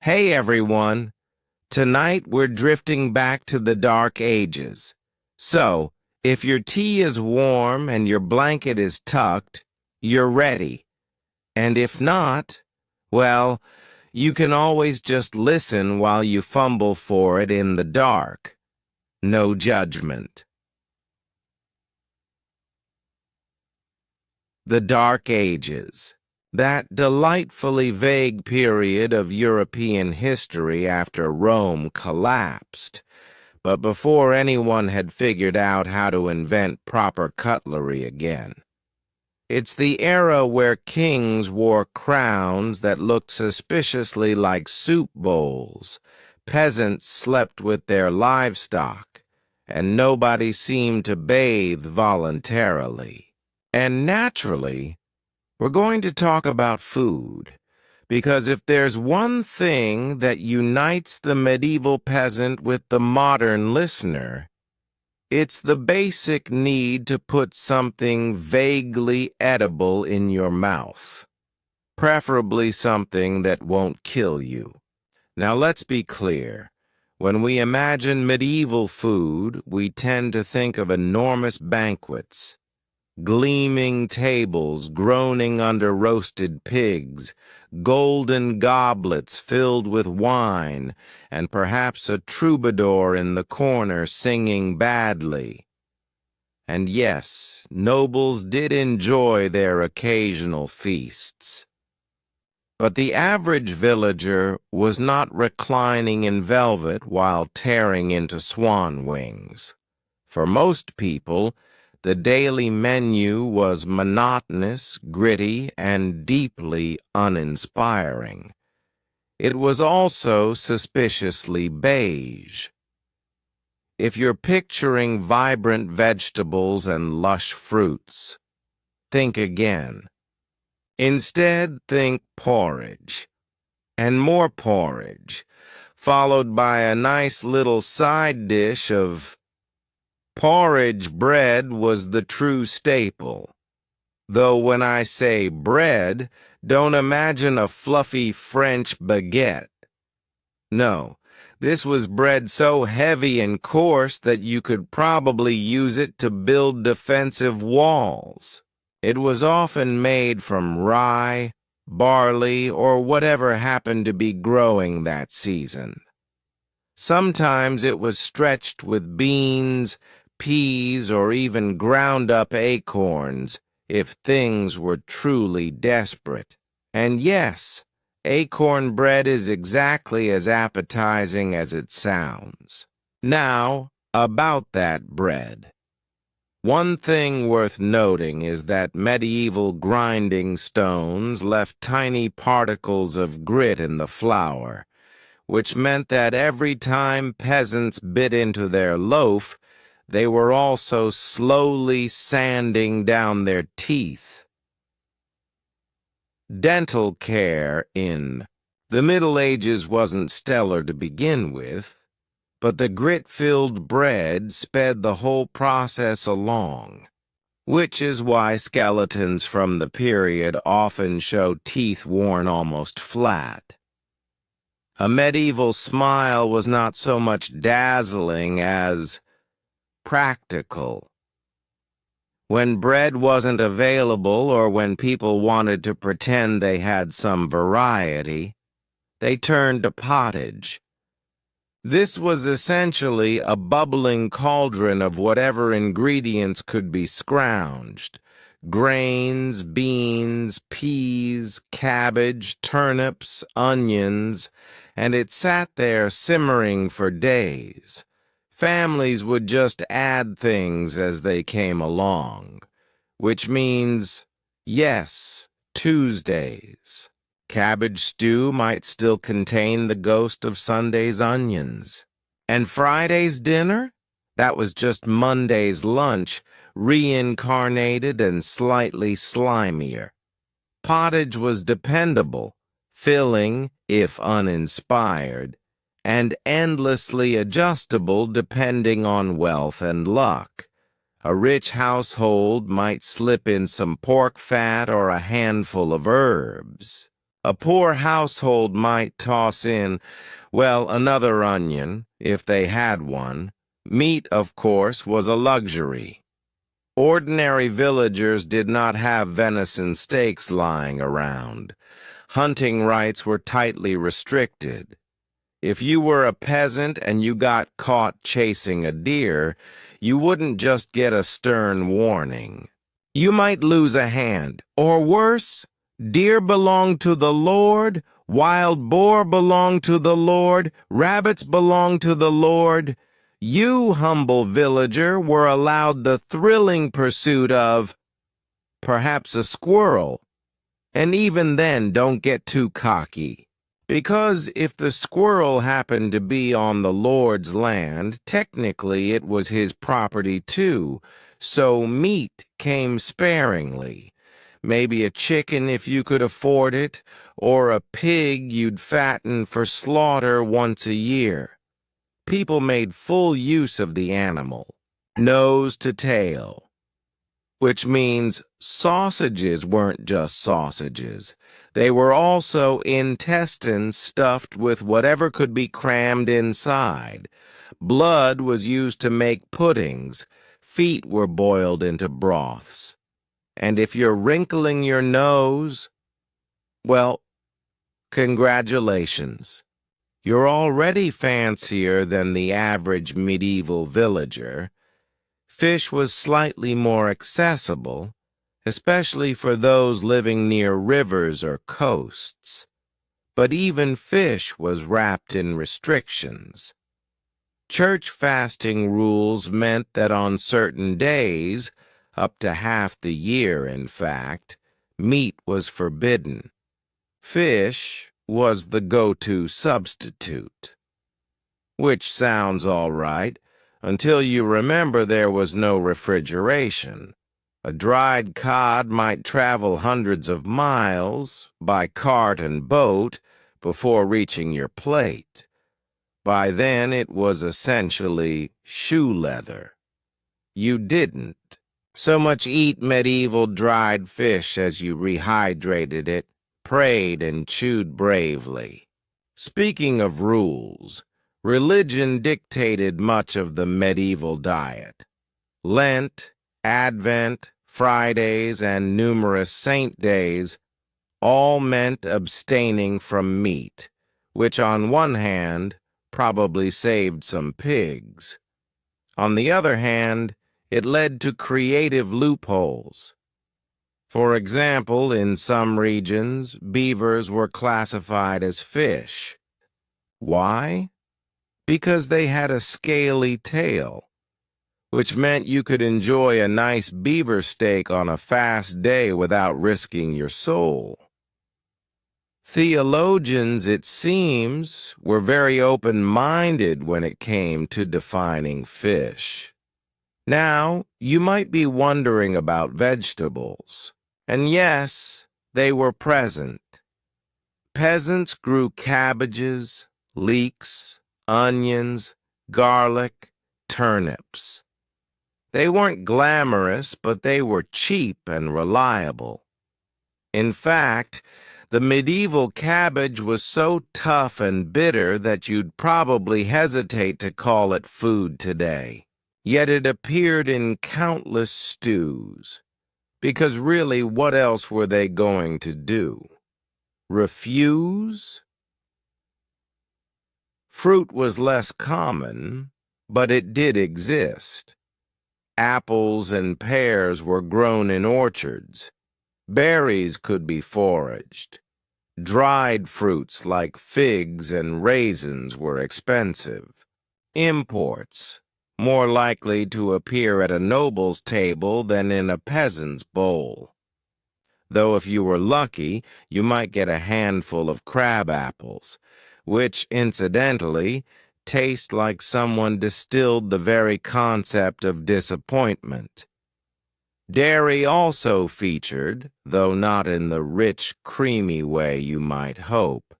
Hey everyone! Tonight we're drifting back to the Dark Ages. So, if your tea is warm and your blanket is tucked, you're ready. And if not, well, you can always just listen while you fumble for it in the dark. No judgment. The Dark Ages. That delightfully vague period of European history after Rome collapsed, but before anyone had figured out how to invent proper cutlery again. It's the era where kings wore crowns that looked suspiciously like soup bowls, peasants slept with their livestock, and nobody seemed to bathe voluntarily. And naturally, we're going to talk about food, because if there's one thing that unites the medieval peasant with the modern listener, it's the basic need to put something vaguely edible in your mouth, preferably something that won't kill you. Now let's be clear. When we imagine medieval food, we tend to think of enormous banquets, gleaming tables groaning under roasted pigs, golden goblets filled with wine, and perhaps a troubadour in the corner singing badly. And yes, nobles did enjoy their occasional feasts. But the average villager was not reclining in velvet while tearing into swan wings. For most people, the daily menu was monotonous, gritty, and deeply uninspiring. It was also suspiciously beige. If you're picturing vibrant vegetables and lush fruits, think again. Instead, think porridge, and more porridge, followed by a nice little side dish of porridge. Bread was the true staple. Though when I say bread, don't imagine a fluffy French baguette. No, this was bread so heavy and coarse that you could probably use it to build defensive walls. It was often made from rye, barley, or whatever happened to be growing that season. Sometimes it was stretched with beans, peas, or even ground-up acorns, if things were truly desperate. And yes, acorn bread is exactly as appetizing as it sounds. Now, about that bread. One thing worth noting is that medieval grinding stones left tiny particles of grit in the flour, which meant that every time peasants bit into their loaf, they were also slowly sanding down their teeth. Dental care in the Middle Ages wasn't stellar to begin with, but the grit-filled bread sped the whole process along, which is why skeletons from the period often show teeth worn almost flat. A medieval smile was not so much dazzling as practical. When bread wasn't available or when people wanted to pretend they had some variety, they turned to pottage. This was essentially a bubbling cauldron of whatever ingredients could be scrounged: grains, beans, peas, cabbage, turnips, onions, and it sat there simmering for days. Families would just add things as they came along, which means, yes, Tuesdays. Cabbage stew might still contain the ghost of Sunday's onions. And Friday's dinner? That was just Monday's lunch, reincarnated and slightly slimier. Pottage was dependable, filling, if uninspired, and endlessly adjustable depending on wealth and luck. A rich household might slip in some pork fat or a handful of herbs. A poor household might toss in, well, another onion, if they had one. Meat, of course, was a luxury. Ordinary villagers did not have venison steaks lying around. Hunting rights were tightly restricted. If you were a peasant and you got caught chasing a deer, you wouldn't just get a stern warning. You might lose a hand, or worse, deer belong to the Lord, wild boar belong to the Lord, rabbits belong to the Lord. You, humble villager, were allowed the thrilling pursuit of, perhaps, a squirrel. And even then, don't get too cocky. Because if the squirrel happened to be on the Lord's land, technically it was his property too, so meat came sparingly. Maybe a chicken if you could afford it, or a pig you'd fatten for slaughter once a year. People made full use of the animal, nose to tail. Which means sausages weren't just sausages. They were also intestines stuffed with whatever could be crammed inside. Blood was used to make puddings. Feet were boiled into broths. And if you're wrinkling your nose, well, congratulations. You're already fancier than the average medieval villager. Fish was slightly more accessible, especially for those living near rivers or coasts. But even fish was wrapped in restrictions. Church fasting rules meant that on certain days, up to half the year in fact, meat was forbidden. Fish was the go-to substitute. Which sounds all right, until you remember there was no refrigeration. A dried cod might travel hundreds of miles by cart and boat before reaching your plate. By then it was essentially shoe leather. You didn't so much eat medieval dried fish as you rehydrated it, prayed and chewed bravely. Speaking of rules, religion dictated much of the medieval diet. Lent, Advent, Fridays, and numerous saint days all meant abstaining from meat, which on one hand probably saved some pigs. On the other hand, it led to creative loopholes. For example, in some regions, beavers were classified as fish. Why? Because they had a scaly tail, which meant you could enjoy a nice beaver steak on a fast day without risking your soul. Theologians, it seems, were very open-minded when it came to defining fish. Now, you might be wondering about vegetables, and yes, they were present. Peasants grew cabbages, leeks, onions, garlic, turnips. They weren't glamorous, but they were cheap and reliable. In fact, the medieval cabbage was so tough and bitter that you'd probably hesitate to call it food today. Yet it appeared in countless stews, because really what else were they going to do? Refuse? Fruit was less common, but it did exist. Apples and pears were grown in orchards. Berries could be foraged. Dried fruits like figs and raisins were expensive. Imports, more likely to appear at a noble's table than in a peasant's bowl. Though if you were lucky, you might get a handful of crab apples, which, incidentally, taste like someone distilled the very concept of disappointment. Dairy also featured, though not in the rich, creamy way you might hope.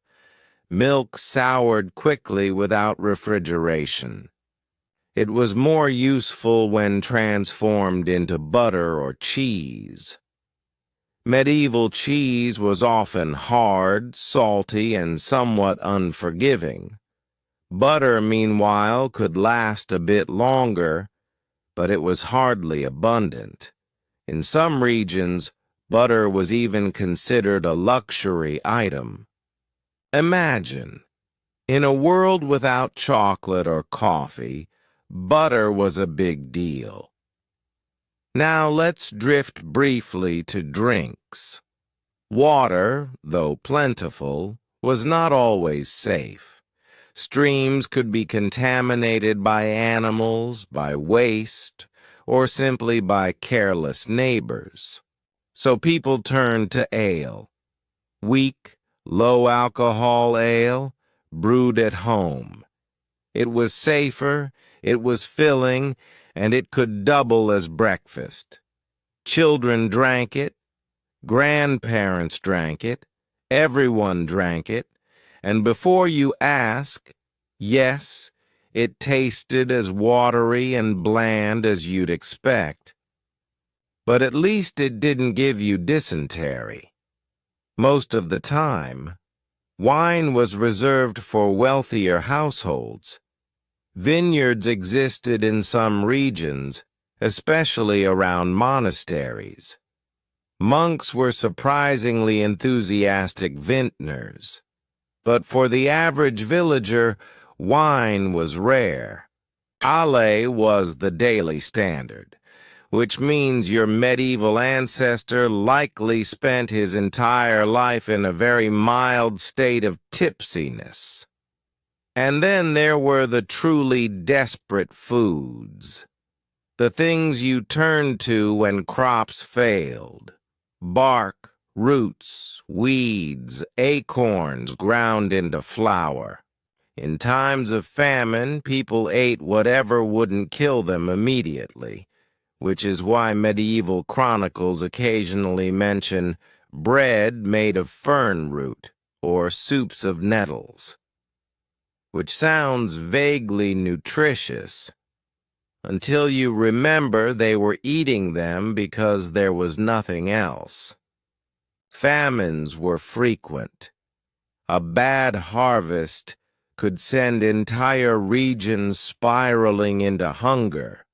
Milk soured quickly without refrigeration. It was more useful when transformed into butter or cheese. Medieval cheese was often hard, salty, and somewhat unforgiving. Butter, meanwhile, could last a bit longer, but it was hardly abundant. In some regions, butter was even considered a luxury item. Imagine, in a world without chocolate or coffee, butter was a big deal. Now let's drift briefly to drinks. Water, though plentiful, was not always safe. Streams could be contaminated by animals, by waste, or simply by careless neighbors. So people turned to ale. Weak, low-alcohol ale, brewed at home. It was safer, it was filling, and it could double as breakfast. Children drank it, grandparents drank it, everyone drank it, and before you ask, yes, it tasted as watery and bland as you'd expect. But at least it didn't give you dysentery. Most of the time, wine was reserved for wealthier households. Vineyards existed in some regions, especially around monasteries. Monks were surprisingly enthusiastic vintners. But for the average villager, wine was rare. Ale was the daily standard, which means your medieval ancestor likely spent his entire life in a very mild state of tipsiness. And then there were the truly desperate foods, the things you turned to when crops failed. Bark, roots, weeds, acorns ground into flour. In times of famine, people ate whatever wouldn't kill them immediately, which is why medieval chronicles occasionally mention bread made of fern root or soups of nettles, which sounds vaguely nutritious, until you remember they were eating them because there was nothing else. Famines were frequent. A bad harvest could send entire regions spiraling into hunger.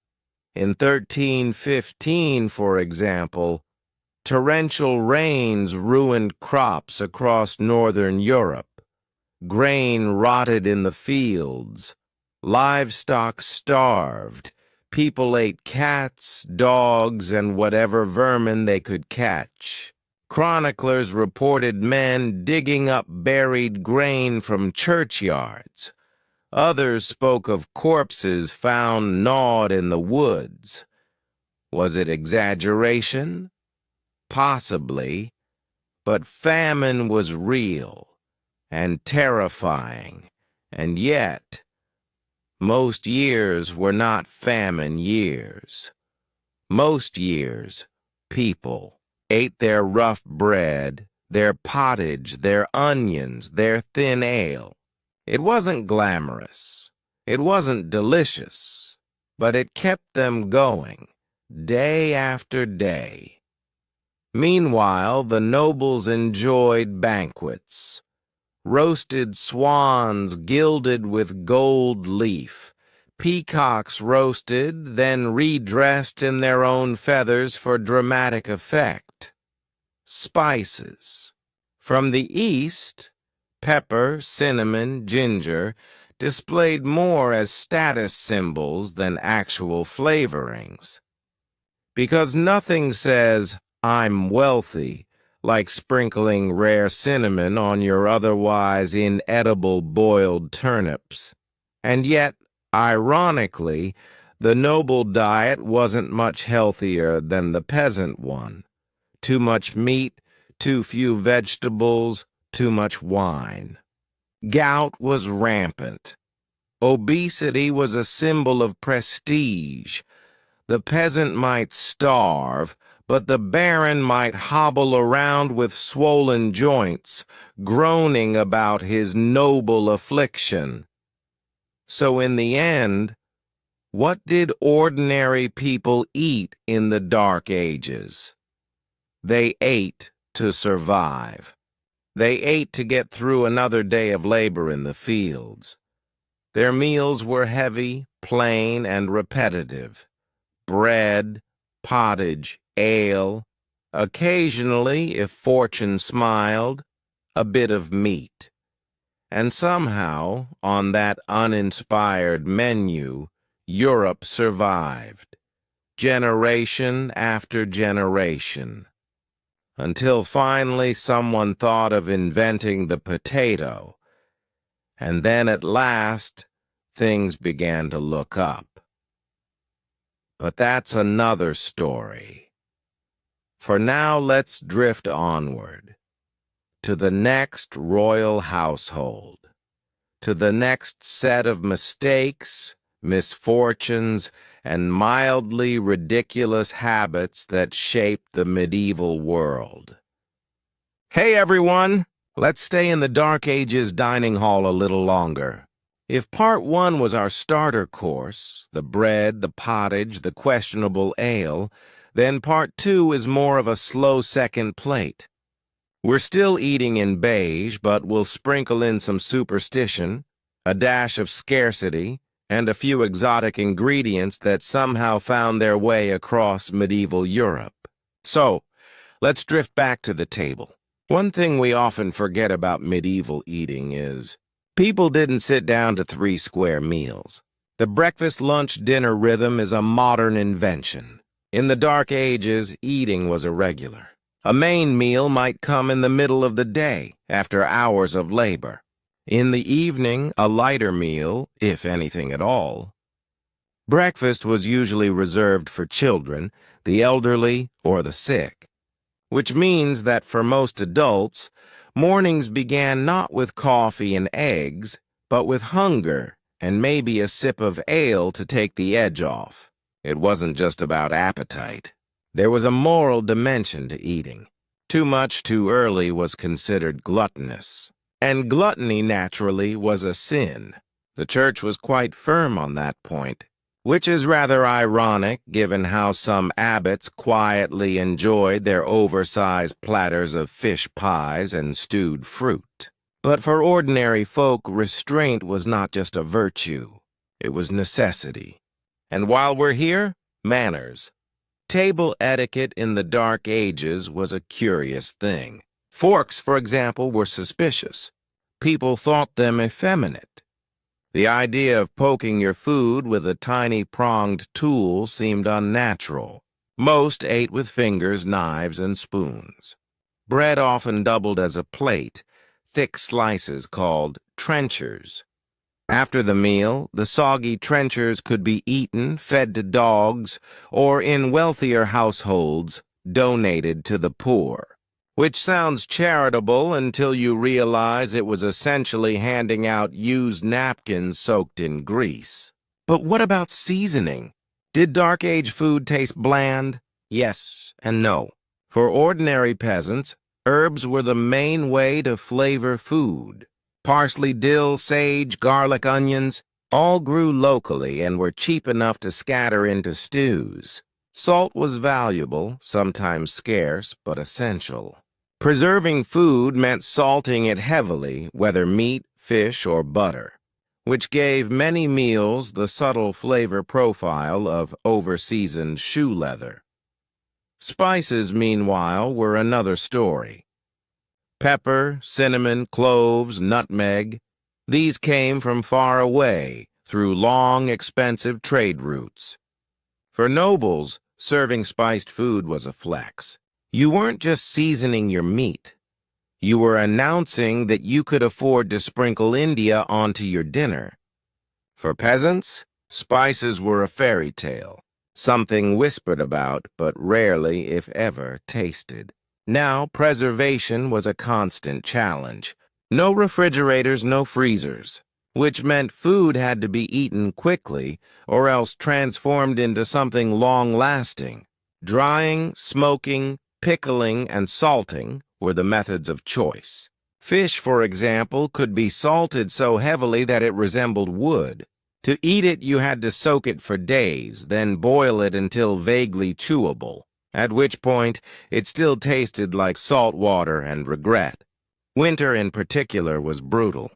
In 1315, for example, torrential rains ruined crops across northern Europe. Grain rotted in the fields. Livestock starved. People ate cats, dogs, and whatever vermin they could catch. Chroniclers reported men digging up buried grain from churchyards. Others spoke of corpses found gnawed in the woods. Was it exaggeration? Possibly, but famine was real and terrifying, and yet most years were not famine years. Most years, people ate their rough bread, their pottage, their onions, their thin ale. It wasn't glamorous, it wasn't delicious, but it kept them going, day after day. Meanwhile, the nobles enjoyed banquets. Roasted swans gilded with gold leaf, peacocks roasted, then redressed in their own feathers for dramatic effect. Spices. From the east, pepper, cinnamon, ginger, displayed more as status symbols than actual flavorings. Because nothing says, "I'm wealthy," like sprinkling rare cinnamon on your otherwise inedible boiled turnips. And yet, ironically, the noble diet wasn't much healthier than the peasant one. Too much meat, too few vegetables, too much wine. Gout was rampant. Obesity was a symbol of prestige. The peasant might starve, but the baron might hobble around with swollen joints, groaning about his noble affliction. So in the end, what did ordinary people eat in the Dark Ages? They ate to survive. They ate to get through another day of labor in the fields. Their meals were heavy, plain, and repetitive. Bread, pottage, ale, occasionally, if fortune smiled, a bit of meat. And somehow, on that uninspired menu, Europe survived, generation after generation, until finally someone thought of inventing the potato, and then at last things began to look up. But that's another story. For now, let's drift onward, to the next royal household, to the next set of mistakes, misfortunes, and mildly ridiculous habits that shaped the medieval world. Hey everyone! Let's stay in the Dark Ages dining hall a little longer. If part one was our starter course, the bread, the pottage, the questionable ale, then part two is more of a slow second plate. We're still eating in beige, but we'll sprinkle in some superstition, a dash of scarcity, and a few exotic ingredients that somehow found their way across medieval Europe. So, let's drift back to the table. One thing we often forget about medieval eating is people didn't sit down to 3 square meals. The breakfast-lunch-dinner rhythm is a modern invention. In the Dark Ages, eating was irregular. A main meal might come in the middle of the day, after hours of labor. In the evening, a lighter meal, if anything at all. Breakfast was usually reserved for children, the elderly, or the sick. Which means that for most adults, mornings began not with coffee and eggs, but with hunger and maybe a sip of ale to take the edge off. It wasn't just about appetite. There was a moral dimension to eating. Too much too early was considered gluttonous. And gluttony, naturally, was a sin. The church was quite firm on that point, which is rather ironic given how some abbots quietly enjoyed their oversized platters of fish pies and stewed fruit. But for ordinary folk, restraint was not just a virtue. It was necessity. And while we're here, manners. Table etiquette in the Dark Ages was a curious thing. Forks, for example, were suspicious. People thought them effeminate. The idea of poking your food with a tiny pronged tool seemed unnatural. Most ate with fingers, knives, and spoons. Bread often doubled as a plate, thick slices called trenchers. After the meal, the soggy trenchers could be eaten, fed to dogs, or in wealthier households, donated to the poor. Which sounds charitable until you realize it was essentially handing out used napkins soaked in grease. But what about seasoning? Did Dark Age food taste bland? Yes and no. For ordinary peasants, herbs were the main way to flavor food. Parsley, dill, sage, garlic, onions, all grew locally and were cheap enough to scatter into stews. Salt was valuable, sometimes scarce, but essential. Preserving food meant salting it heavily, whether meat, fish, or butter, which gave many meals the subtle flavor profile of over-seasoned shoe leather. Spices, meanwhile, were another story. Pepper, cinnamon, cloves, nutmeg, these came from far away, through long, expensive trade routes. For nobles, serving spiced food was a flex. You weren't just seasoning your meat. You were announcing that you could afford to sprinkle India onto your dinner. For peasants, spices were a fairy tale, something whispered about but rarely, if ever, tasted. Now, preservation was a constant challenge. No refrigerators, no freezers, which meant food had to be eaten quickly or else transformed into something long-lasting. Drying, smoking, pickling, and salting were the methods of choice. Fish, for example, could be salted so heavily that it resembled wood. To eat it, you had to soak it for days, then boil it until vaguely chewable. at which point it still tasted like salt water and regret. Winter in particular was brutal.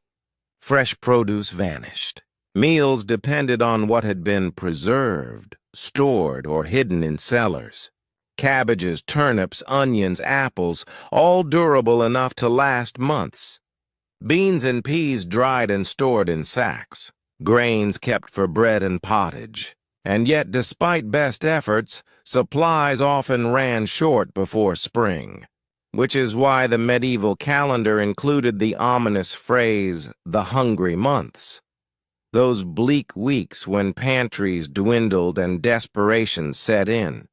Fresh produce vanished. Meals depended on what had been preserved, stored, or hidden in cellars. Cabbages, turnips, onions, apples, all durable enough to last months. Beans and peas dried and stored in sacks. Grains kept for bread and pottage. And yet, despite best efforts, supplies often ran short before spring, which is why the medieval calendar included the ominous phrase, the hungry months. Those bleak weeks when pantries dwindled and desperation set in.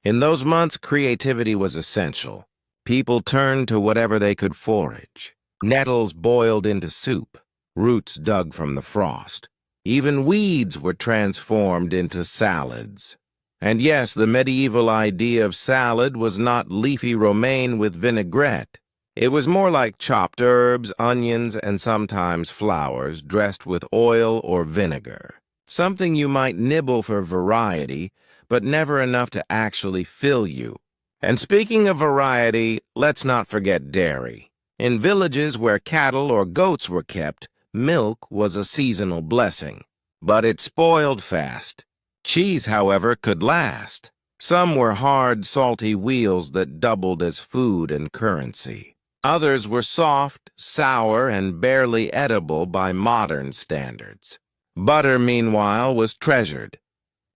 In those months, creativity was essential. People turned to whatever they could forage. Nettles boiled into soup, roots dug from the frost. Even weeds were transformed into salads. And yes, the medieval idea of salad was not leafy romaine with vinaigrette. It was more like chopped herbs, onions, and sometimes flowers dressed with oil or vinegar. Something you might nibble for variety, but never enough to actually fill you. And speaking of variety, let's not forget dairy. In villages where cattle or goats were kept, milk was a seasonal blessing, but it spoiled fast. Cheese, however, could last. Some were hard, salty wheels that doubled as food and currency. Others were soft, sour, and barely edible by modern standards. Butter, meanwhile, was treasured.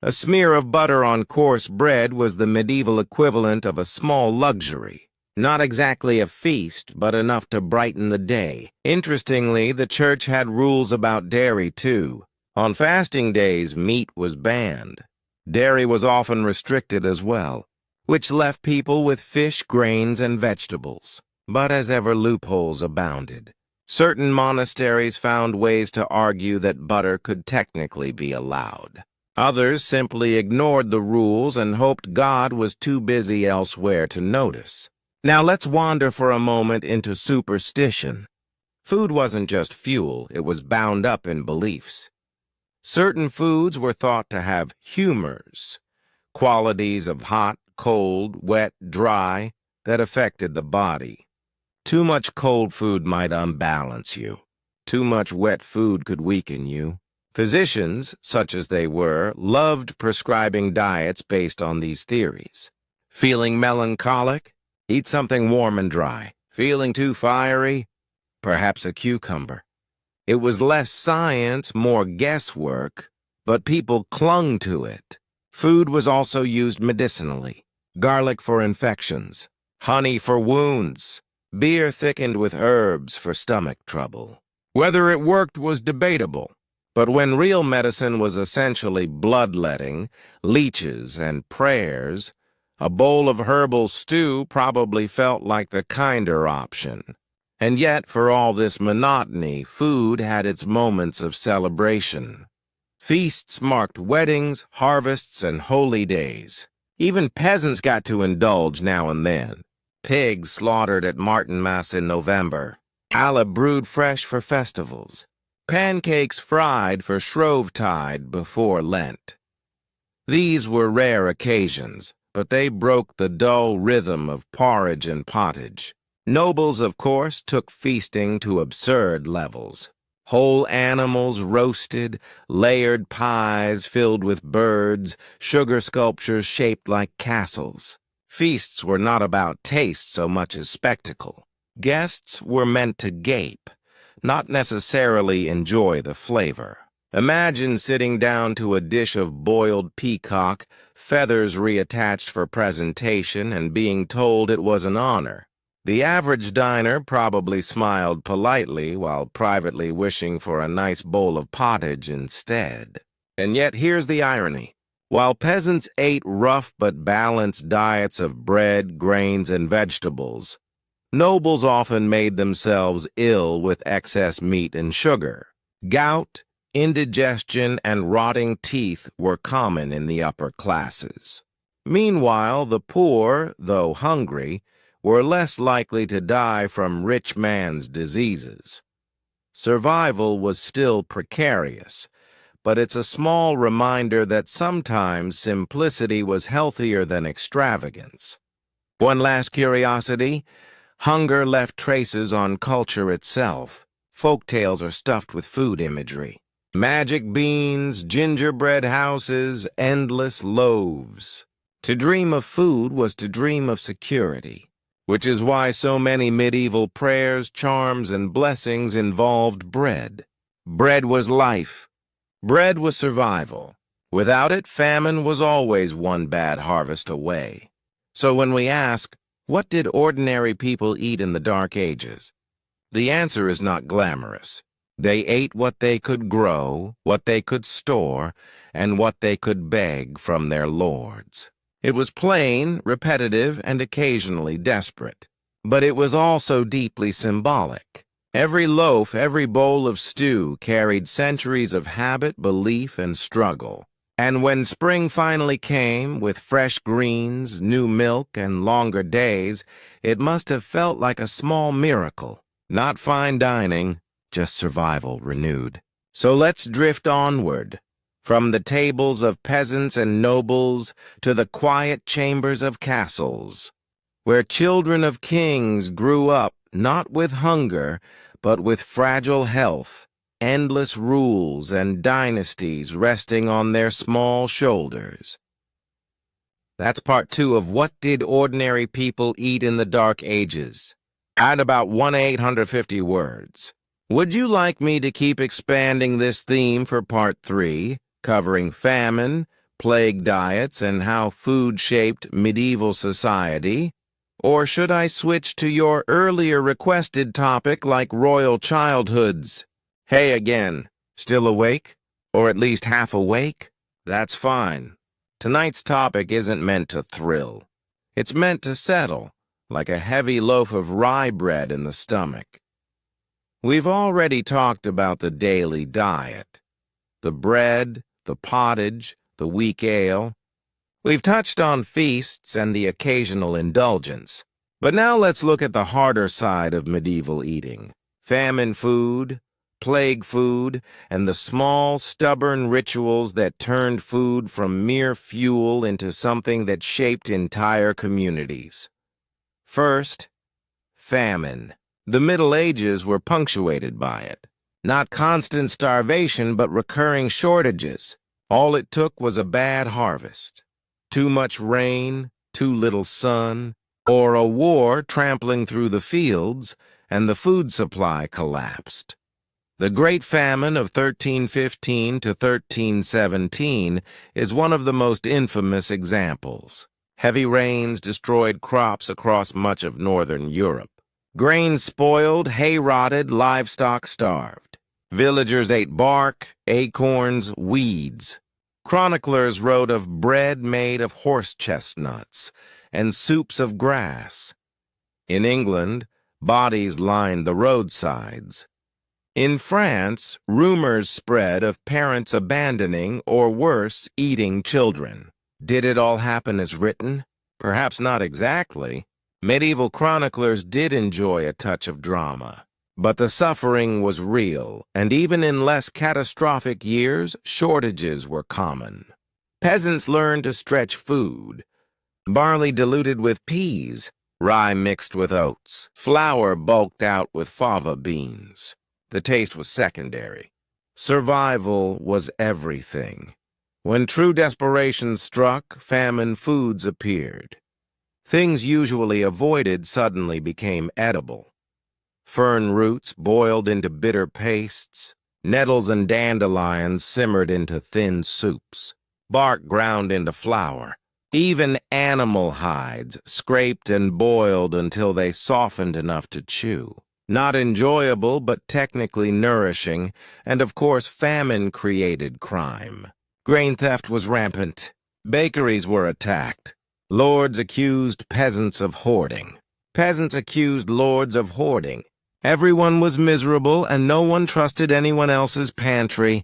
A smear of butter on coarse bread was the medieval equivalent of a small luxury. Not exactly a feast, but enough to brighten the day. Interestingly, the church had rules about dairy, too. On fasting days, meat was banned. Dairy was often restricted as well, which left people with fish, grains, and vegetables. But as ever, loopholes abounded. Certain monasteries found ways to argue that butter could technically be allowed. Others simply ignored the rules and hoped God was too busy elsewhere to notice. Now let's wander for a moment into superstition. Food wasn't just fuel, it was bound up in beliefs. Certain foods were thought to have humors, qualities of hot, cold, wet, dry, that affected the body. Too much cold food might unbalance you. Too much wet food could weaken you. Physicians, such as they were, loved prescribing diets based on these theories. Feeling melancholic? Eat something warm and dry. Feeling too fiery? Perhaps a cucumber. It was less science, more guesswork, but people clung to it. Food was also used medicinally. Garlic for infections, honey for wounds, beer thickened with herbs for stomach trouble. Whether it worked was debatable, but when real medicine was essentially bloodletting, leeches, and prayers, a bowl of herbal stew probably felt like the kinder option. And yet, for all this monotony, food had its moments of celebration. Feasts marked weddings, harvests, and holy days. Even peasants got to indulge now and then. Pigs slaughtered at Martinmas in November. Alla brewed fresh for festivals. Pancakes fried for Shrovetide before Lent. These were rare occasions, but they broke the dull rhythm of porridge and pottage. Nobles, of course, took feasting to absurd levels. Whole animals roasted, layered pies filled with birds, sugar sculptures shaped like castles. Feasts were not about taste so much as spectacle. Guests were meant to gape, not necessarily enjoy the flavor. Imagine sitting down to a dish of boiled peacock, feathers reattached for presentation, and being told it was an honor. The average diner probably smiled politely while privately wishing for a nice bowl of pottage instead. And yet here's the irony. While peasants ate rough but balanced diets of bread, grains, and vegetables, nobles often made themselves ill with excess meat and sugar. Gout, indigestion, and rotting teeth were common in the upper classes. Meanwhile, the poor, though hungry, were less likely to die from rich man's diseases. Survival was still precarious, but it's a small reminder that sometimes simplicity was healthier than extravagance. One last curiosity: hunger left traces on culture itself. Folk tales are stuffed with food imagery. Magic beans, gingerbread houses, endless loaves. To dream of food was to dream of security, which is why so many medieval prayers, charms, and blessings involved bread. Bread was life. Bread was survival. Without it, famine was always one bad harvest away. So when we ask, what did ordinary people eat in the Dark Ages? The answer is not glamorous. They ate what they could grow, what they could store, and what they could beg from their lords. It was plain, repetitive, and occasionally desperate. But it was also deeply symbolic. Every loaf, every bowl of stew carried centuries of habit, belief, and struggle. And when spring finally came, with fresh greens, new milk, and longer days, it must have felt like a small miracle. Not fine dining, just survival renewed. So let's drift onward, from the tables of peasants and nobles to the quiet chambers of castles, where children of kings grew up not with hunger, but with fragile health, endless rules and dynasties resting on their small shoulders. That's part 2 of What Did Ordinary People Eat in the Dark Ages? At about 1,850 words. Would you like me to keep expanding this theme for part 3, covering famine, plague diets, and how food shaped medieval society? Or should I switch to your earlier requested topic like royal childhoods? Hey again, still awake? Or at least half awake? That's fine. Tonight's topic isn't meant to thrill. It's meant to settle, like a heavy loaf of rye bread in the stomach. We've already talked about the daily diet. The bread, the pottage, the weak ale. We've touched on feasts and the occasional indulgence. But now let's look at the harder side of medieval eating. Famine food, plague food, and the small, stubborn rituals that turned food from mere fuel into something that shaped entire communities. First, famine. The Middle Ages were punctuated by it. Not constant starvation, but recurring shortages. All it took was a bad harvest. Too much rain, too little sun, or a war trampling through the fields, and the food supply collapsed. The Great Famine of 1315 to 1317 is one of the most infamous examples. Heavy rains destroyed crops across much of northern Europe. Grain spoiled, hay rotted, livestock starved. Villagers ate bark, acorns, weeds. Chroniclers wrote of bread made of horse chestnuts and soups of grass. In England, bodies lined the roadsides. In France, rumors spread of parents abandoning, or worse, eating children. Did it all happen as written? Perhaps not exactly. Medieval chroniclers did enjoy a touch of drama. But the suffering was real, and even in less catastrophic years, shortages were common. Peasants learned to stretch food. Barley diluted with peas, rye mixed with oats, flour bulked out with fava beans. The taste was secondary. Survival was everything. When true desperation struck, famine foods appeared. Things usually avoided suddenly became edible. Fern roots boiled into bitter pastes, nettles and dandelions simmered into thin soups, bark ground into flour, even animal hides scraped and boiled until they softened enough to chew. Not enjoyable, but technically nourishing, and of course famine created crime. Grain theft was rampant. Bakeries were attacked. Lords accused peasants of hoarding. Peasants accused lords of hoarding. Everyone was miserable, and no one trusted anyone else's pantry.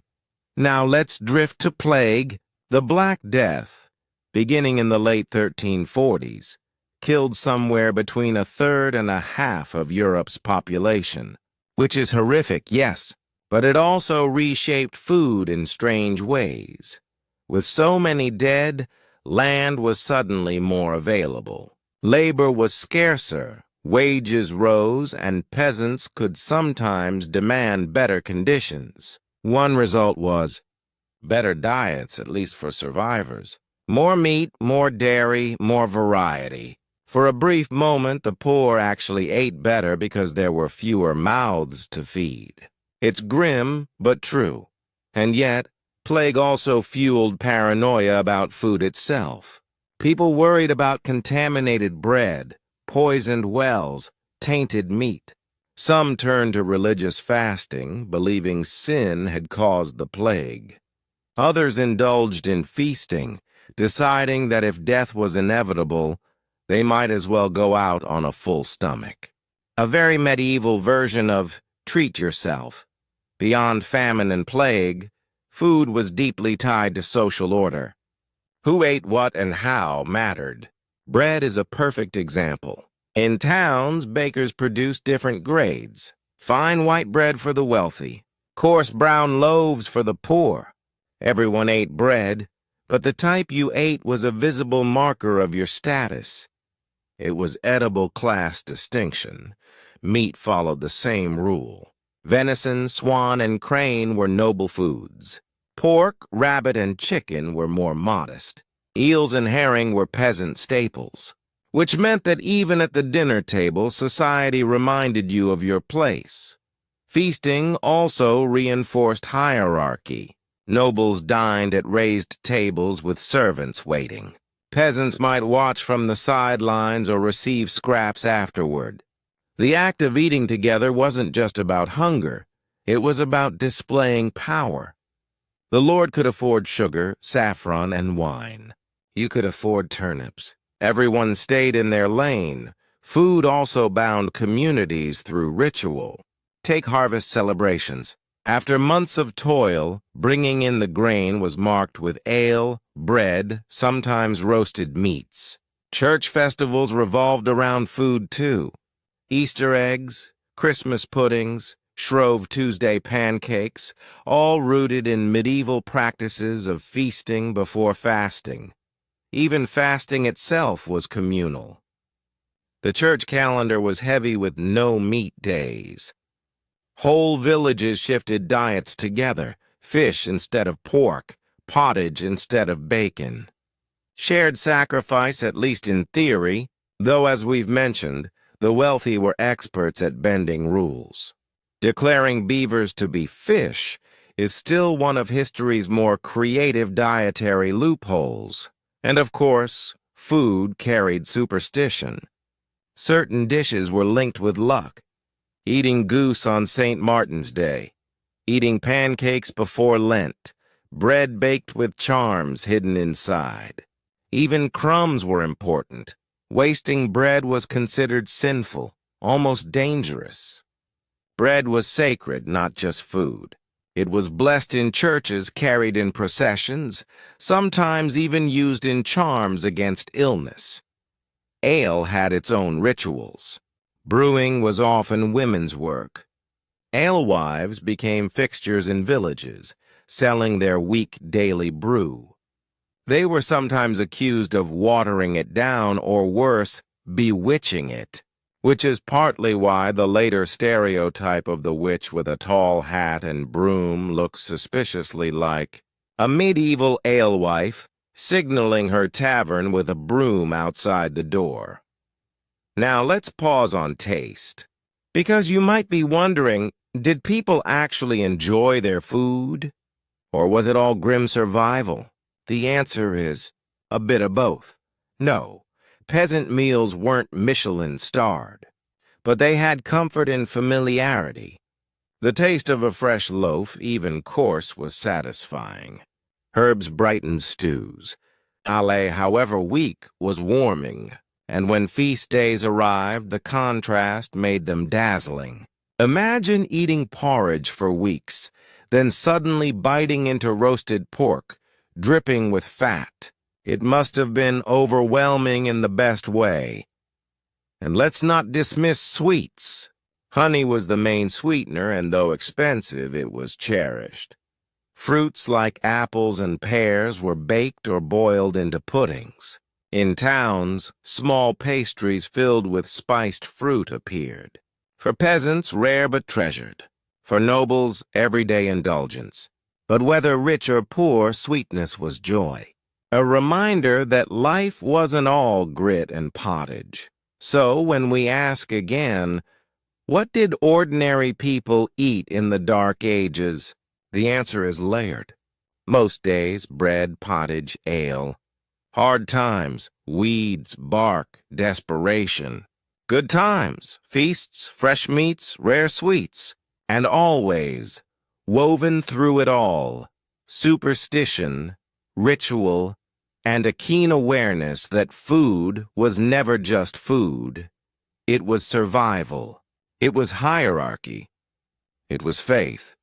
Now let's drift to plague. The Black Death, beginning in the late 1340s, killed somewhere between a third and a half of Europe's population. Which is horrific, yes, But it also reshaped food in strange ways. With so many dead, land was suddenly more available. Labor was scarcer, wages rose, and peasants could sometimes demand better conditions. One result was better diets, at least for survivors. More meat, more dairy, more variety. For a brief moment, the poor actually ate better because there were fewer mouths to feed. It's grim, but true. And yet, plague also fueled paranoia about food itself. People worried about contaminated bread, poisoned wells, tainted meat. Some turned to religious fasting, believing sin had caused the plague. Others indulged in feasting, deciding that if death was inevitable, they might as well go out on a full stomach. A very medieval version of treat yourself. Beyond famine and plague, food was deeply tied to social order. Who ate what and how mattered. Bread is a perfect example. In towns, bakers produced different grades. Fine white bread for the wealthy, coarse brown loaves for the poor. Everyone ate bread, but the type you ate was a visible marker of your status. It was edible class distinction. Meat followed the same rule. Venison, swan, and crane were noble foods. Pork, rabbit, and chicken were more modest. Eels and herring were peasant staples, which meant that even at the dinner table, society reminded you of your place. Feasting also reinforced hierarchy. Nobles dined at raised tables with servants waiting. Peasants might watch from the sidelines or receive scraps afterward. The act of eating together wasn't just about hunger. It was about displaying power. The lord could afford sugar, saffron, and wine. You could afford turnips. Everyone stayed in their lane. Food also bound communities through ritual. Take harvest celebrations. After months of toil, bringing in the grain was marked with ale, bread, sometimes roasted meats. Church festivals revolved around food too. Easter eggs, Christmas puddings, Shrove Tuesday pancakes, all rooted in medieval practices of feasting before fasting. Even fasting itself was communal. The church calendar was heavy with no-meat days. Whole villages shifted diets together, fish instead of pork, pottage instead of bacon. Shared sacrifice, at least in theory, though as we've mentioned, the wealthy were experts at bending rules. Declaring beavers to be fish is still one of history's more creative dietary loopholes. And of course, food carried superstition. Certain dishes were linked with luck. Eating goose on St. Martin's Day, eating pancakes before Lent, bread baked with charms hidden inside. Even crumbs were important. Wasting bread was considered sinful, almost dangerous. Bread was sacred, not just food. It was blessed in churches, carried in processions, sometimes even used in charms against illness. Ale had its own rituals. Brewing was often women's work. Alewives became fixtures in villages, selling their weak daily brew. They were sometimes accused of watering it down or worse, bewitching it, which is partly why the later stereotype of the witch with a tall hat and broom looks suspiciously like a medieval alewife signaling her tavern with a broom outside the door. Now let's pause on taste, because you might be wondering, did people actually enjoy their food? Or was it all grim survival? The answer is a bit of both. No, peasant meals weren't Michelin-starred, but they had comfort and familiarity. The taste of a fresh loaf, even coarse, was satisfying. Herbs brightened stews. Ale, however weak, was warming, and when feast days arrived, the contrast made them dazzling. Imagine eating porridge for weeks, then suddenly biting into roasted pork, dripping with fat. It must have been overwhelming in the best way. And let's not dismiss sweets. Honey was the main sweetener, and though expensive, it was cherished. Fruits like apples and pears were baked or boiled into puddings. In towns, small pastries filled with spiced fruit appeared. For peasants, rare but treasured. For nobles, everyday indulgence. But whether rich or poor, sweetness was joy. A reminder that life wasn't all grit and pottage. So when we ask again, what did ordinary people eat in the Dark Ages? The answer is layered. Most days, bread, pottage, ale. Hard times, weeds, bark, desperation. Good times, feasts, fresh meats, rare sweets. And always, woven through it all, superstition, ritual, and a keen awareness that food was never just food. It was survival. It was hierarchy. It was faith.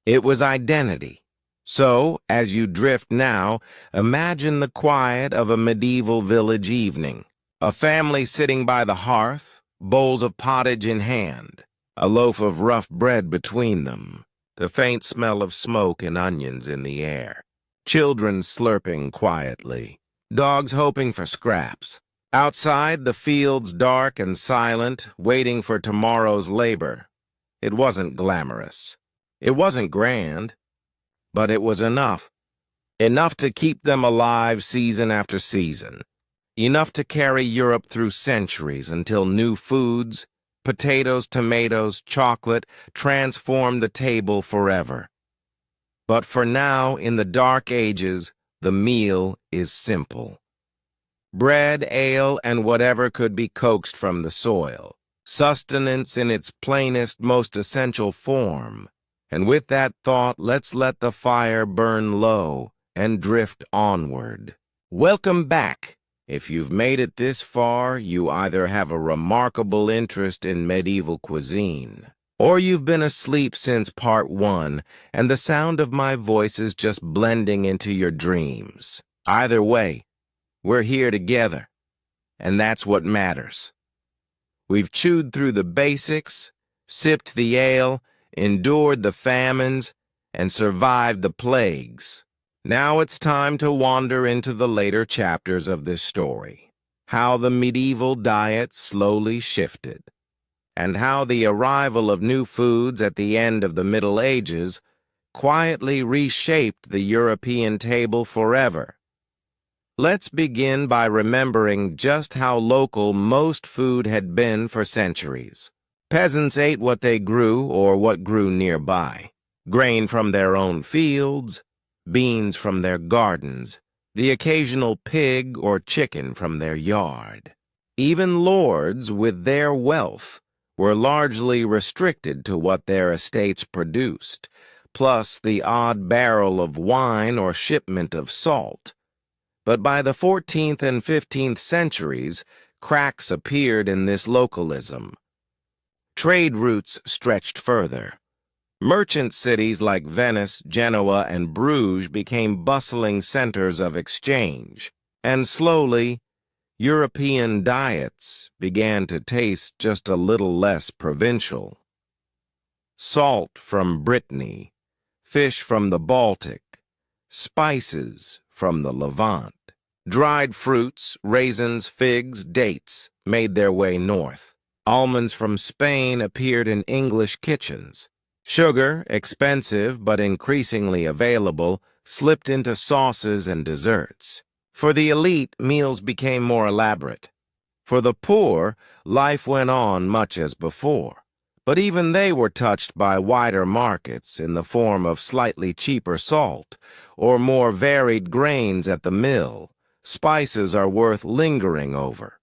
It was identity. So, as you drift now, imagine the quiet of a medieval village evening. A family sitting by the hearth, bowls of pottage in hand, a loaf of rough bread between them, the faint smell of smoke and onions in the air. Children slurping quietly, dogs hoping for scraps. Outside, the fields dark and silent, waiting for tomorrow's labor. It wasn't glamorous. It wasn't grand. But it was enough. Enough to keep them alive season after season. Enough to carry Europe through centuries until new foods, potatoes, tomatoes, chocolate, transformed the table forever. But for now, in the Dark Ages, the meal is simple. Bread, ale, and whatever could be coaxed from the soil. Sustenance in its plainest, most essential form. And with that thought, let's let the fire burn low and drift onward. Welcome back. If you've made it this far, you either have a remarkable interest in medieval cuisine, or you've been asleep since part 1, and the sound of my voice is just blending into your dreams. Either way, we're here together, and that's what matters. We've chewed through the basics, sipped the ale, endured the famines, and survived the plagues. Now it's time to wander into the later chapters of this story. How the medieval diet slowly shifted, and how the arrival of new foods at the end of the Middle Ages quietly reshaped the European table forever. Let's begin by remembering just how local most food had been for centuries. Peasants ate what they grew or what grew nearby. Grain from their own fields, beans from their gardens, the occasional pig or chicken from their yard. Even lords, with their wealth, were largely restricted to what their estates produced, plus the odd barrel of wine or shipment of salt. But by the 14th and 15th centuries, cracks appeared in this localism. Trade routes stretched further. Merchant cities like Venice, Genoa, and Bruges became bustling centers of exchange, and slowly, European diets began to taste just a little less provincial. Salt from Brittany, fish from the Baltic, spices from the Levant. Dried fruits, raisins, figs, dates made their way north. Almonds from Spain appeared in English kitchens. Sugar, expensive but increasingly available, slipped into sauces and desserts. For the elite, meals became more elaborate. For the poor, life went on much as before. But even they were touched by wider markets in the form of slightly cheaper salt or more varied grains at the mill. Spices are worth lingering over.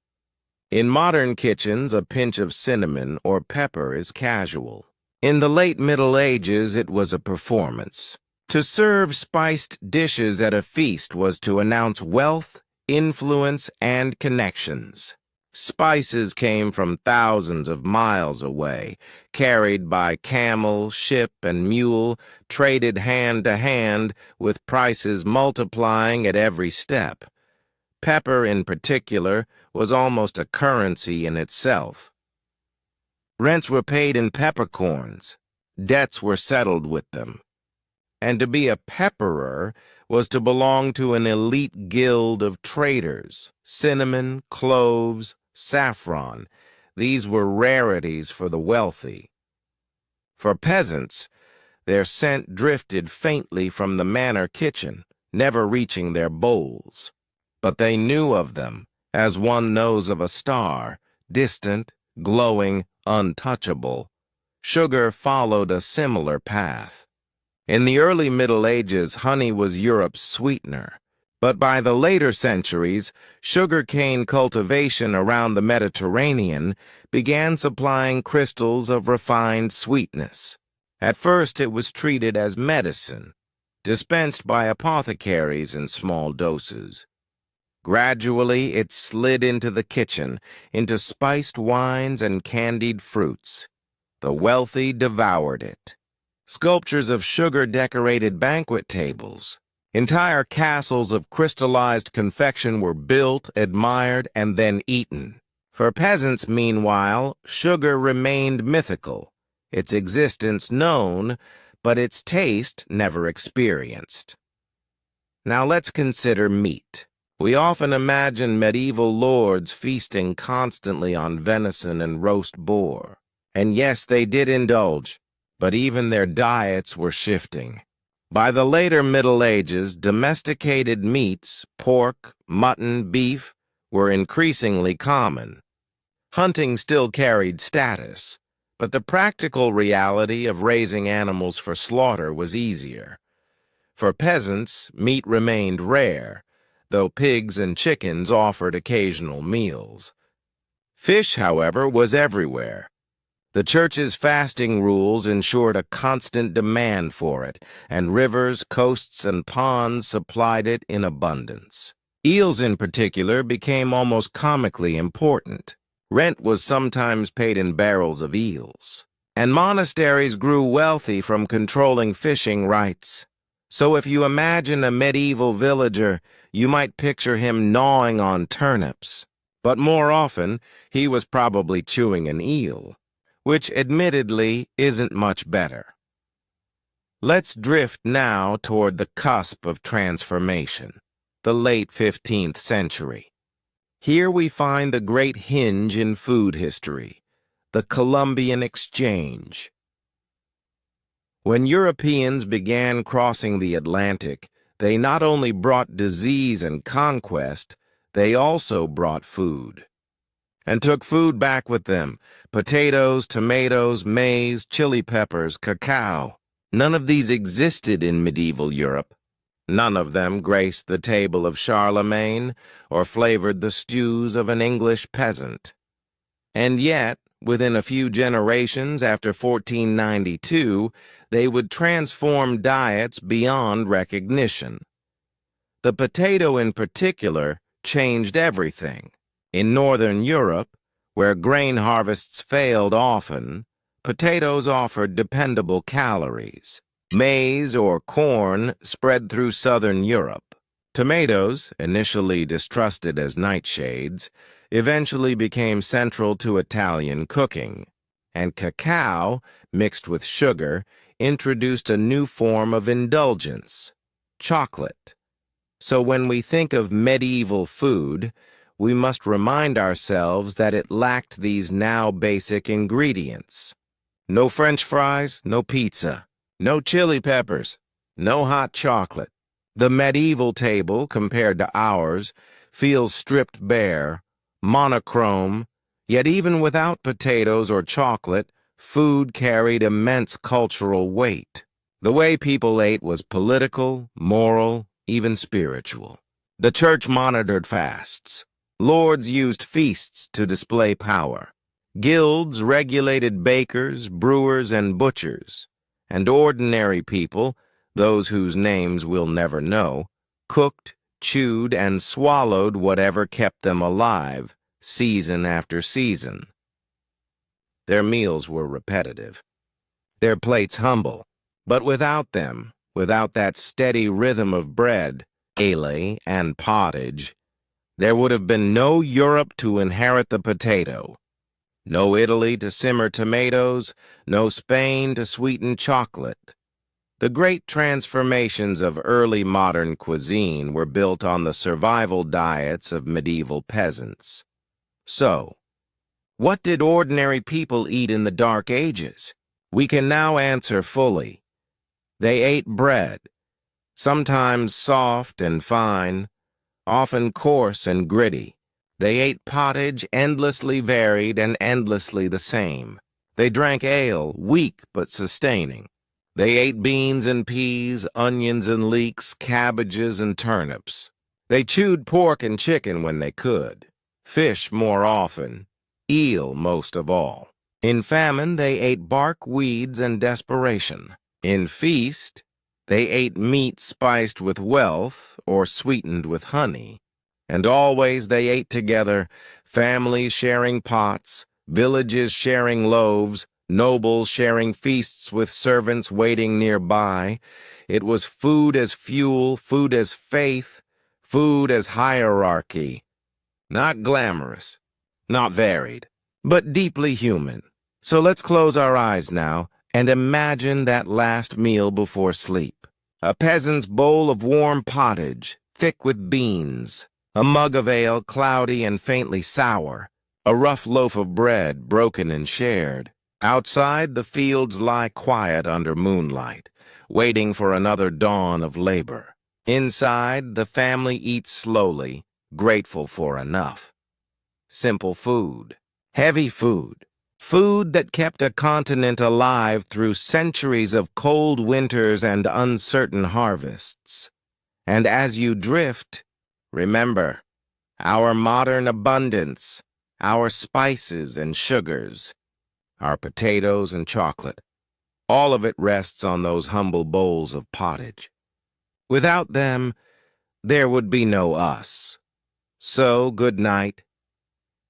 In modern kitchens, a pinch of cinnamon or pepper is casual. In the late Middle Ages, it was a performance. To serve spiced dishes at a feast was to announce wealth, influence, and connections. Spices came from thousands of miles away, carried by camel, ship, and mule, traded hand to hand, with prices multiplying at every step. Pepper, in particular, was almost a currency in itself. Rents were paid in peppercorns. Debts were settled with them. And to be a pepperer was to belong to an elite guild of traders. Cinnamon, cloves, saffron, these were rarities for the wealthy. For peasants, their scent drifted faintly from the manor kitchen, never reaching their bowls. But they knew of them, as one knows of a star, distant, glowing, untouchable. Sugar followed a similar path. In the early Middle Ages, honey was Europe's sweetener. But by the later centuries, sugarcane cultivation around the Mediterranean began supplying crystals of refined sweetness. At first, it was treated as medicine, dispensed by apothecaries in small doses. Gradually, it slid into the kitchen, into spiced wines and candied fruits. The wealthy devoured it. Sculptures of sugar decorated banquet tables. Entire castles of crystallized confection were built, admired, and then eaten. For peasants, meanwhile, sugar remained mythical, its existence known, but its taste never experienced. Now let's consider meat. We often imagine medieval lords feasting constantly on venison and roast boar. And yes, they did indulge, but even their diets were shifting. By the later Middle Ages, domesticated meats, pork, mutton, beef, were increasingly common. Hunting still carried status, but the practical reality of raising animals for slaughter was easier. For peasants, meat remained rare, though pigs and chickens offered occasional meals. Fish, however, was everywhere. The church's fasting rules ensured a constant demand for it, and rivers, coasts, and ponds supplied it in abundance. Eels, in particular, became almost comically important. Rent was sometimes paid in barrels of eels, and monasteries grew wealthy from controlling fishing rights. So if you imagine a medieval villager, you might picture him gnawing on turnips. But more often, he was probably chewing an eel, which admittedly isn't much better. Let's drift now toward the cusp of transformation, the late 15th century. Here we find the great hinge in food history, the Columbian Exchange. When Europeans began crossing the Atlantic, they not only brought disease and conquest, they also brought food. And took food back with them: potatoes, tomatoes, maize, chili peppers, cacao. None of these existed in medieval Europe. None of them graced the table of Charlemagne or flavored the stews of an English peasant. And yet, within a few generations after 1492, they would transform diets beyond recognition. The potato in particular changed everything. In Northern Europe, where grain harvests failed often, potatoes offered dependable calories. Maize or corn spread through Southern Europe. Tomatoes, initially distrusted as nightshades, eventually became central to Italian cooking. And cacao, mixed with sugar, introduced a new form of indulgence: chocolate. So when we think of medieval food, we must remind ourselves that it lacked these now basic ingredients. No French fries, no pizza, no chili peppers, no hot chocolate. The medieval table, compared to ours, feels stripped bare, monochrome, yet even without potatoes or chocolate, food carried immense cultural weight. The way people ate was political, moral, even spiritual. The church monitored fasts. Lords used feasts to display power. Guilds regulated bakers, brewers, and butchers. And ordinary people, those whose names we'll never know, cooked, chewed, and swallowed whatever kept them alive, season after season. Their meals were repetitive, their plates humble, but without them, without that steady rhythm of bread, ale, and pottage, there would have been no Europe to inherit the potato, No Italy to simmer tomatoes, no Spain to sweeten chocolate. The great transformations of early modern cuisine were built on the survival diets of medieval peasants. So, what did ordinary people eat in the Dark Ages? We can now answer fully. They ate bread, sometimes soft and fine, often coarse and gritty. They ate pottage endlessly varied and endlessly the same. They drank ale, weak but sustaining. They ate beans and peas, onions and leeks, cabbages and turnips. They chewed pork and chicken when they could, fish more often, eel most of all. In famine, they ate bark, weeds, and desperation. In feast, they ate meat spiced with wealth or sweetened with honey. And always they ate together, families sharing pots, villages sharing loaves, nobles sharing feasts with servants waiting nearby. It was food as fuel, food as faith, food as hierarchy. Not glamorous, not varied, but deeply human. So let's close our eyes now and imagine that last meal before sleep. A peasant's bowl of warm pottage, thick with beans. A mug of ale, cloudy and faintly sour. A rough loaf of bread, broken and shared. Outside, the fields lie quiet under moonlight, waiting for another dawn of labor. Inside, the family eats slowly, grateful for enough. Simple food. Heavy food. Food that kept a continent alive through centuries of cold winters and uncertain harvests. And as you drift, remember, our modern abundance, our spices and sugars, our potatoes and chocolate, all of it rests on those humble bowls of pottage. Without them, there would be no us. So, good night,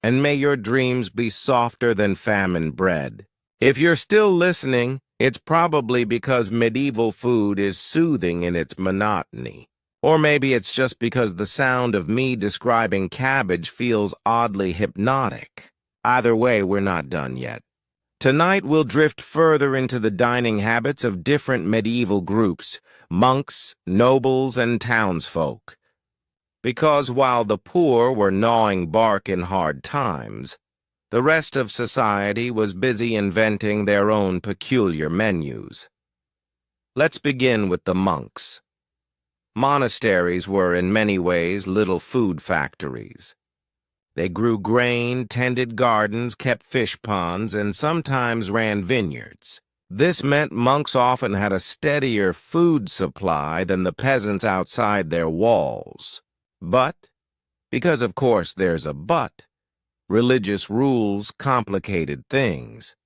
and may your dreams be softer than famine bread. If you're still listening, it's probably because medieval food is soothing in its monotony. Or maybe it's just because the sound of me describing cabbage feels oddly hypnotic. Either way, we're not done yet. Tonight we'll drift further into the dining habits of different medieval groups, monks, nobles, and townsfolk. Because while the poor were gnawing bark in hard times, the rest of society was busy inventing their own peculiar menus. Let's begin with the monks. Monasteries were in many ways little food factories. They grew grain, tended gardens, kept fish ponds, and sometimes ran vineyards. This meant monks often had a steadier food supply than the peasants outside their walls. But, because of course there's a but, religious rules complicated things.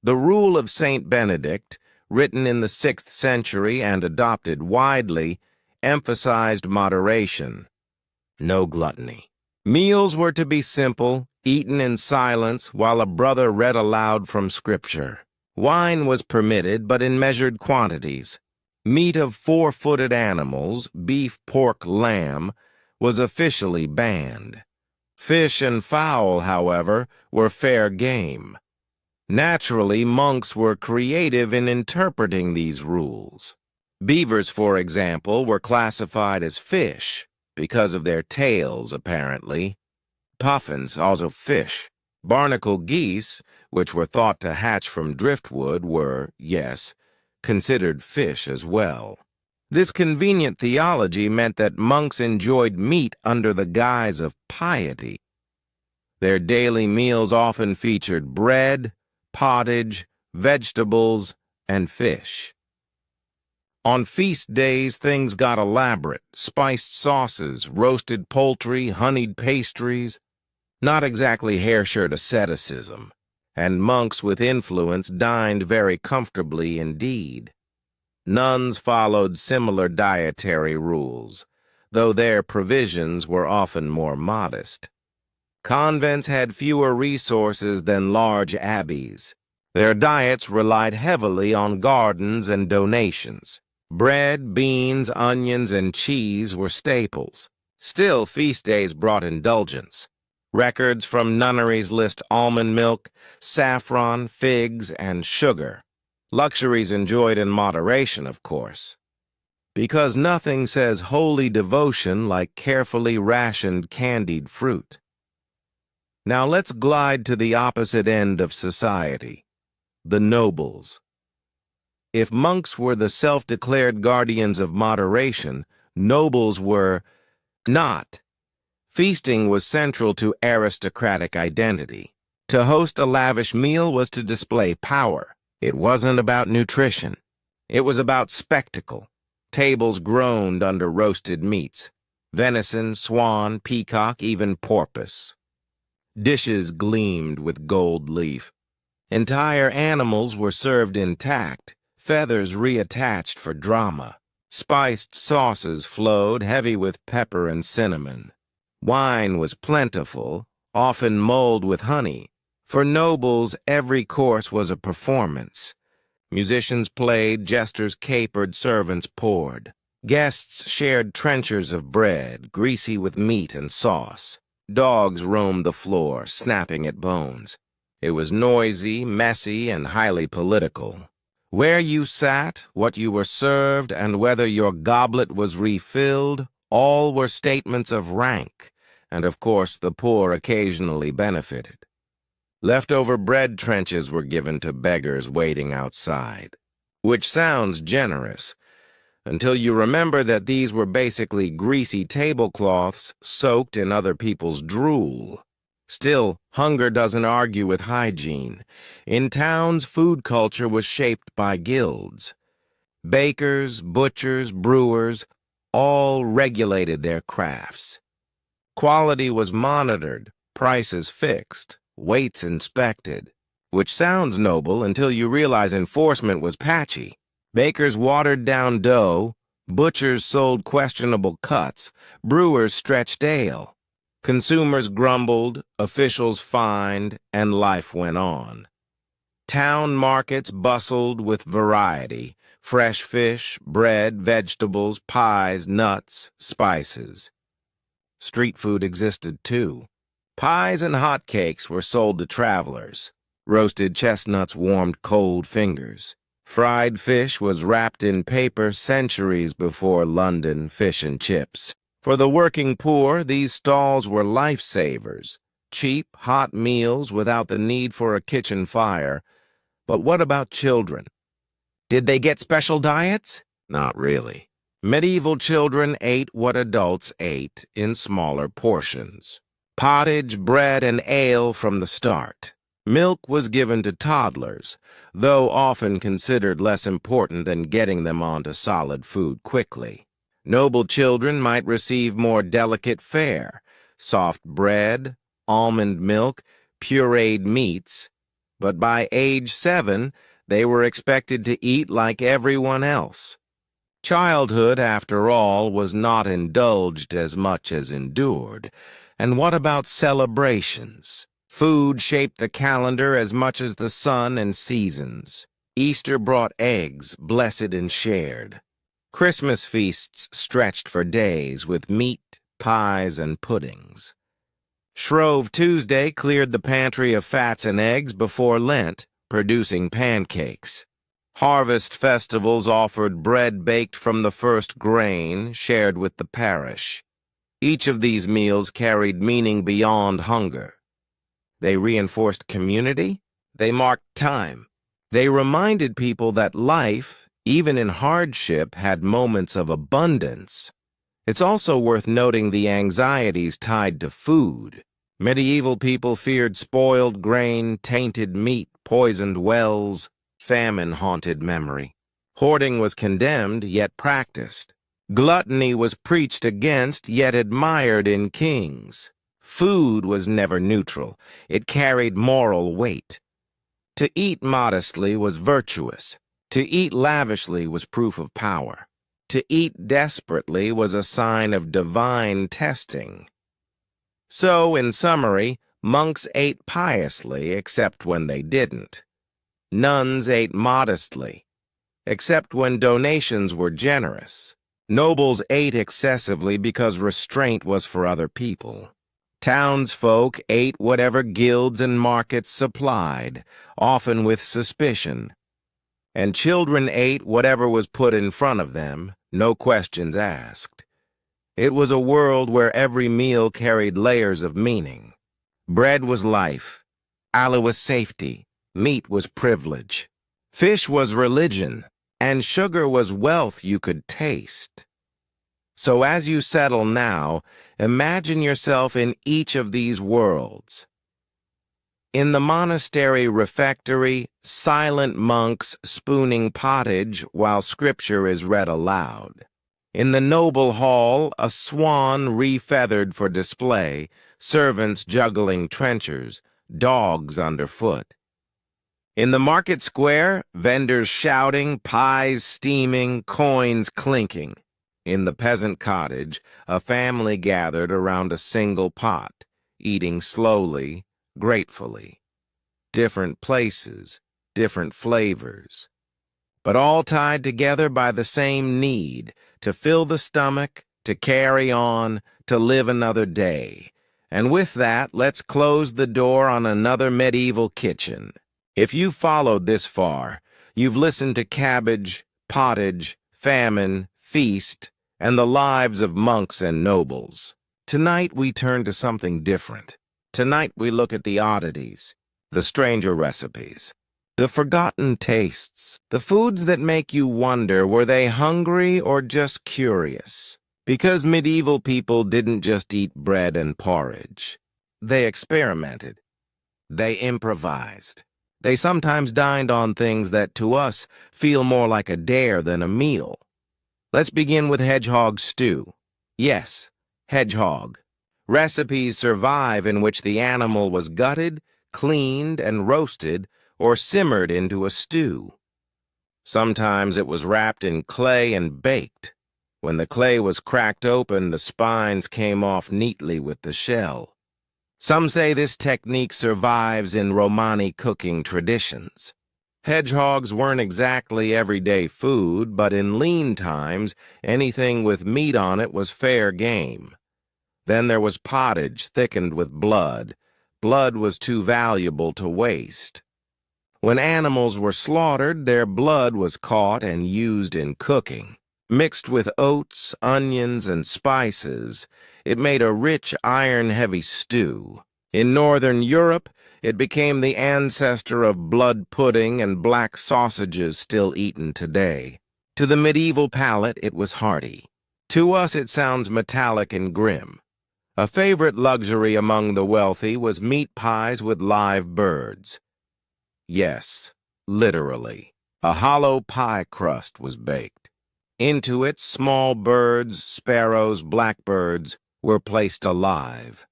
The rule of Saint Benedict, written in the 6th century and adopted widely, emphasized moderation. No gluttony. Meals were to be simple, eaten in silence while a brother read aloud from Scripture. Wine was permitted, but in measured quantities. Meat of 4-footed animals, beef, pork, lamb, was officially banned. Fish and fowl, however, were fair game. Naturally, monks were creative in interpreting these rules. Beavers, for example, were classified as fish because of their tails, apparently. Puffins, also fish. Barnacle geese, which were thought to hatch from driftwood, were, yes, considered fish as well. This convenient theology meant that monks enjoyed meat under the guise of piety. Their daily meals often featured bread, pottage, vegetables, and fish. On feast days, things got elaborate. Spiced sauces, roasted poultry, honeyed pastries. Not exactly hair-shirt asceticism. And monks with influence dined very comfortably indeed. Nuns followed similar dietary rules, though their provisions were often more modest. Convents had fewer resources than large abbeys. Their diets relied heavily on gardens and donations. Bread, beans, onions, and cheese were staples. Still, feast days brought indulgence. Records from nunneries list almond milk, saffron, figs, and sugar. Luxuries enjoyed in moderation, of course. Because nothing says holy devotion like carefully rationed candied fruit. Now let's glide to the opposite end of society, the nobles. If monks were the self-declared guardians of moderation, nobles were not. Feasting was central to aristocratic identity. To host a lavish meal was to display power. It wasn't about nutrition. It was about spectacle. Tables groaned under roasted meats. Venison, swan, peacock, even porpoise. Dishes gleamed with gold leaf. Entire animals were served intact, feathers reattached for drama. Spiced sauces flowed, heavy with pepper and cinnamon. Wine was plentiful, often mulled with honey. For nobles, every course was a performance. Musicians played, jesters capered, servants poured. Guests shared trenchers of bread, greasy with meat and sauce. Dogs roamed the floor, snapping at bones. It was noisy, messy, and highly political. Where you sat, what you were served, and whether your goblet was refilled, all were statements of rank, and of course the poor occasionally benefited. Leftover bread trenches were given to beggars waiting outside, which sounds generous, until you remember that these were basically greasy tablecloths soaked in other people's drool. Still, hunger doesn't argue with hygiene. In towns, food culture was shaped by guilds. Bakers, butchers, brewers, all regulated their crafts. Quality was monitored, prices fixed, weights inspected, which sounds noble until you realize enforcement was patchy. Bakers watered down dough, butchers sold questionable cuts, brewers stretched ale. Consumers grumbled, officials fined, and life went on. Town markets bustled with variety, fresh fish, bread, vegetables, pies, nuts, spices. Street food existed too. Pies and hot cakes were sold to travelers. Roasted chestnuts warmed cold fingers. Fried fish was wrapped in paper centuries before London fish and chips. For the working poor, these stalls were lifesavers. Cheap, hot meals without the need for a kitchen fire. But what about children? Did they get special diets? Not really. Medieval children ate what adults ate in smaller portions. Pottage, bread, and ale from the start. Milk was given to toddlers, though often considered less important than getting them onto solid food quickly. Noble children might receive more delicate fare, soft bread, almond milk, pureed meats, but by age 7, they were expected to eat like everyone else. Childhood, after all, was not indulged as much as endured. And what about celebrations? Food shaped the calendar as much as the sun and seasons. Easter brought eggs, blessed and shared. Christmas feasts stretched for days with meat, pies, and puddings. Shrove Tuesday cleared the pantry of fats and eggs before Lent, producing pancakes. Harvest festivals offered bread baked from the first grain, shared with the parish. Each of these meals carried meaning beyond hunger. They reinforced community. They marked time. They reminded people that life, even in hardship, had moments of abundance. It's also worth noting the anxieties tied to food. Medieval people feared spoiled grain, tainted meat, poisoned wells. Famine haunted memory. Hoarding was condemned, yet practiced. Gluttony was preached against, yet admired in kings. Food was never neutral. It carried moral weight. To eat modestly was virtuous. To eat lavishly was proof of power. To eat desperately was a sign of divine testing. So, in summary, monks ate piously except when they didn't. Nuns ate modestly, except when donations were generous. Nobles ate excessively because restraint was for other people. Townsfolk ate whatever guilds and markets supplied, often with suspicion. And children ate whatever was put in front of them, no questions asked. It was a world where every meal carried layers of meaning. Bread was life, aloe was safety, meat was privilege, fish was religion, and sugar was wealth you could taste. So as you settle now, imagine yourself in each of these worlds. In the monastery refectory, silent monks spooning pottage while scripture is read aloud. In the noble hall, a swan refeathered for display, servants juggling trenchers, dogs underfoot. In the market square, vendors shouting, pies steaming, coins clinking. In the peasant cottage, a family gathered around a single pot, eating slowly, gratefully. Different places, different flavors, but all tied together by the same need, to fill the stomach, to carry on, to live another day. And with that, let's close the door on another medieval kitchen. If you've followed this far, you've listened to cabbage, pottage, famine, feast, and the lives of monks and nobles. Tonight we turn to something different. Tonight we look at the oddities, the stranger recipes, the forgotten tastes, the foods that make you wonder, were they hungry or just curious? Because medieval people didn't just eat bread and porridge. They experimented. They improvised. They sometimes dined on things that to us feel more like a dare than a meal. Let's begin with hedgehog stew. Yes, hedgehog. Recipes survive in which the animal was gutted, cleaned, and roasted, or simmered into a stew. Sometimes it was wrapped in clay and baked. When the clay was cracked open, the spines came off neatly with the shell. Some say this technique survives in Romani cooking traditions. Hedgehogs weren't exactly everyday food, but in lean times, anything with meat on it was fair game. Then there was pottage thickened with blood. Blood was too valuable to waste. When animals were slaughtered, their blood was caught and used in cooking. Mixed with oats, onions, and spices, it made a rich iron-heavy stew. In Northern Europe, it became the ancestor of blood pudding and black sausages still eaten today. To the medieval palate, it was hearty. To us, it sounds metallic and grim. A favorite luxury among the wealthy was meat pies with live birds. Yes, literally. A hollow pie crust was baked. Into it, small birds, sparrows, blackbirds, were placed alive.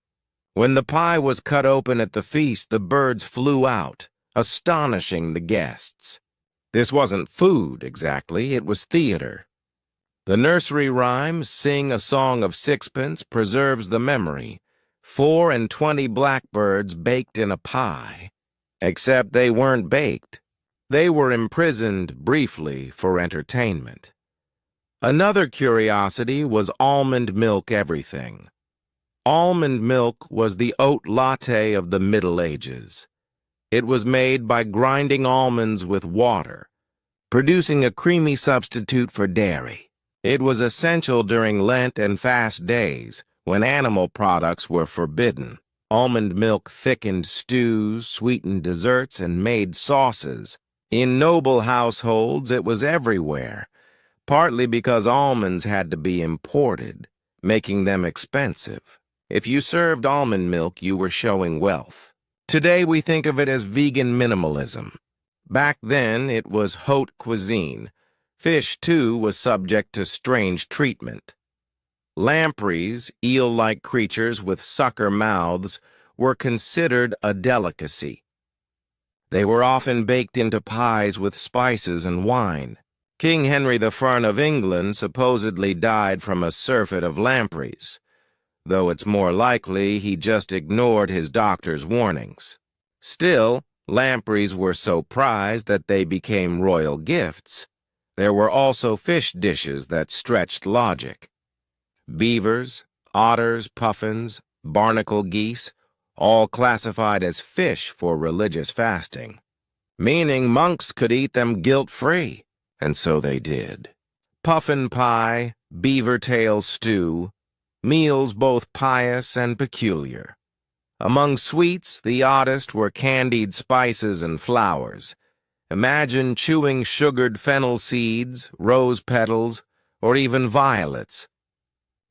When the pie was cut open at the feast, the birds flew out, astonishing the guests. This wasn't food, exactly, it was theater. The nursery rhyme, "Sing a Song of Sixpence," preserves the memory. 24 blackbirds baked in a pie. Except they weren't baked. They were imprisoned briefly for entertainment. Another curiosity was almond milk everything. Almond milk was the oat latte of the Middle Ages. It was made by grinding almonds with water, producing a creamy substitute for dairy. It was essential during Lent and fast days, when animal products were forbidden. Almond milk thickened stews, sweetened desserts, and made sauces. In noble households, it was everywhere, partly because almonds had to be imported, making them expensive. If you served almond milk, you were showing wealth. Today, we think of it as vegan minimalism. Back then, it was haute cuisine. Fish, too, was subject to strange treatment. Lampreys, eel-like creatures with sucker mouths, were considered a delicacy. They were often baked into pies with spices and wine. King Henry I of England supposedly died from a surfeit of lampreys, though it's more likely he just ignored his doctor's warnings. Still, lampreys were so prized that they became royal gifts. There were also fish dishes that stretched logic. Beavers, otters, puffins, barnacle geese, all classified as fish for religious fasting, meaning monks could eat them guilt-free, and so they did. Puffin pie, beaver tail stew, meals both pious and peculiar. Among sweets, the oddest were candied spices and flowers. Imagine chewing sugared fennel seeds, rose petals, or even violets.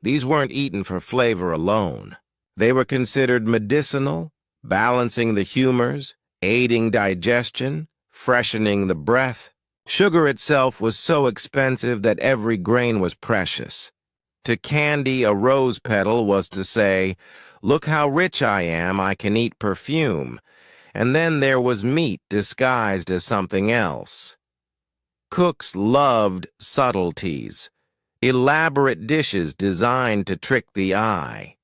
These weren't eaten for flavor alone. They were considered medicinal, balancing the humors, aiding digestion, freshening the breath. Sugar itself was so expensive that every grain was precious. To candy a rose petal was to say, "Look how rich I can eat perfume." And then there was meat disguised as something else. Cooks loved subtleties, elaborate dishes designed to trick the eye.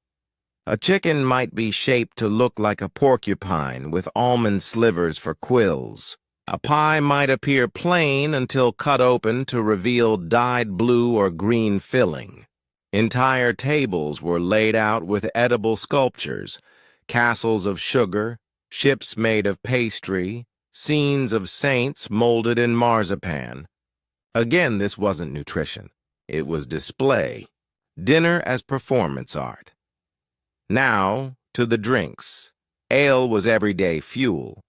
A chicken might be shaped to look like a porcupine with almond slivers for quills. A pie might appear plain until cut open to reveal dyed blue or green filling. Entire tables were laid out with edible sculptures, castles of sugar, ships made of pastry, scenes of saints molded in marzipan. Again, this wasn't nutrition. It was display. Dinner as performance art. Now, to the drinks. Ale was everyday fuel,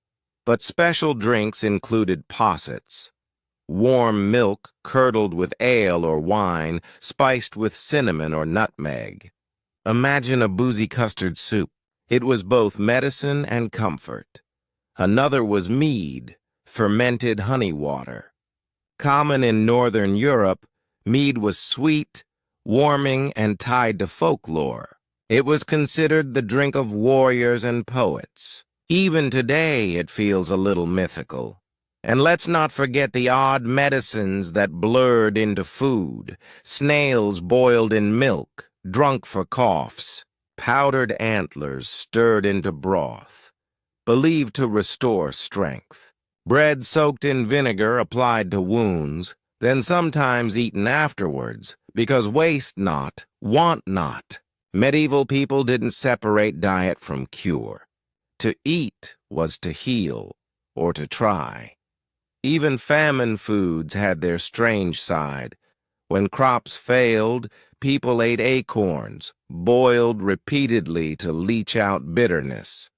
but special drinks included possets. Warm milk curdled with ale or wine, spiced with cinnamon or nutmeg. Imagine a boozy custard soup. It was both medicine and comfort. Another was mead, fermented honey water. Common in Northern Europe, mead was sweet, warming, and tied to folklore. It was considered the drink of warriors and poets. Even today, it feels a little mythical. And let's not forget the odd medicines that blurred into food. Snails boiled in milk, drunk for coughs. Powdered antlers stirred into broth, believed to restore strength. Bread soaked in vinegar applied to wounds, then sometimes eaten afterwards, because waste not, want not. Medieval people didn't separate diet from cure. To eat was to heal, or to try. Even famine foods had their strange side. When crops failed, people ate acorns, boiled repeatedly to leach out bitterness.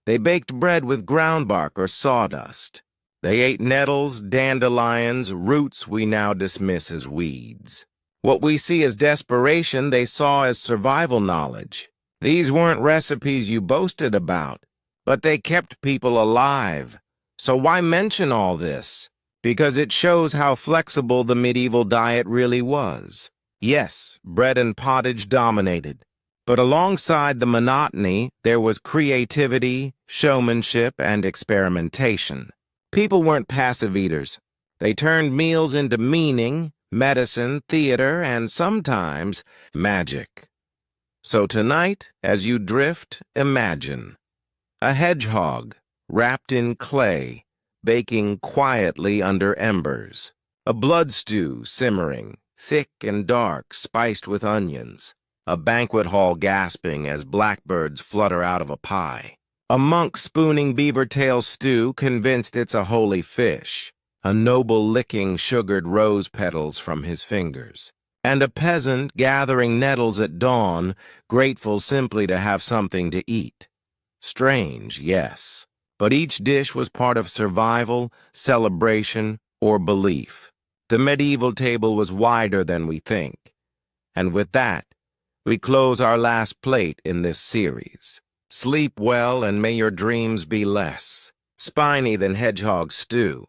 They baked bread with groundbark or sawdust. They ate nettles, dandelions, roots we now dismiss as weeds. What we see as desperation, they saw as survival knowledge. These weren't recipes you boasted about, but they kept people alive. So why mention all this? Because it shows how flexible the medieval diet really was. Yes, bread and pottage dominated, but alongside the monotony, there was creativity, showmanship, and experimentation. People weren't passive eaters. They turned meals into meaning, medicine, theater, and sometimes magic. So tonight, as you drift, imagine a hedgehog wrapped in clay, baking quietly under embers. A blood stew simmering, thick and dark, spiced with onions. A banquet hall gasping as blackbirds flutter out of a pie. A monk spooning beaver tail stew, convinced it's a holy fish. A noble licking sugared rose petals from his fingers. And a peasant gathering nettles at dawn, grateful simply to have something to eat. Strange, yes. But each dish was part of survival, celebration, or belief. The medieval table was wider than we think. And with that, we close our last plate in this series. Sleep well, and may your dreams be less spiny than hedgehog stew.